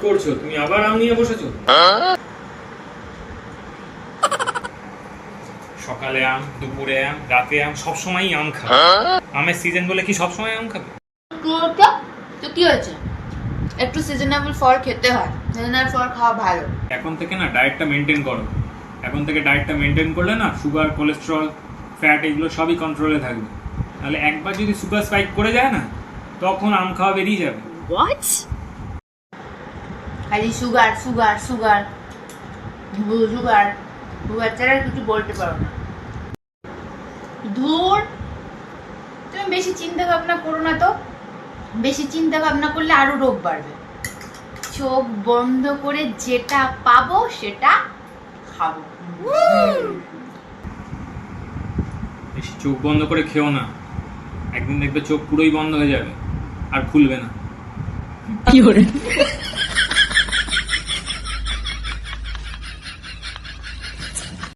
করছো তুমি? আবার আম নিয়ে বসেছো? সকালে আম, দুপুরে আম, রাতে আম, সবসময়ই আম খাবে। আমের সিজন বলে কি সবসময় আম খাবে? তো কি হয়েছে, একটু সিজনেবল ফল খেতে হয়, সিজনাল ফল খাওয়া ভালো। এখন থেকে না ডায়েটটা মেনটেন করো। এখন থেকে ডায়েটটা মেনটেন করলে না সুগার, কোলেস্ট্রল, ফ্যাট এগুলো সবই কন্ট্রোলে থাকবে। তাহলে একবার যদি সুগার স্পাইক করে যায় না, তখন আম খাওয়া বেরিয়ে যাবে। হোয়াট? খালি sugar sugar sugar sugar sugar ছাড়া আর কিছু বলতে পারো না। ধুর, তুমি বেশি চিন্তা ভাবনা করো না তো। বেশি চিন্তা ভাবনা করলে আরো রোগ বাড়বে। চোখ বন্ধ করে যেটা পাবো সেটা খাবো। বেশি চোখ বন্ধ করে খেও না, একদিন দেখবে চোখ পুরোই বন্ধ হয়ে যাবে আর খুলবে না। কি করে?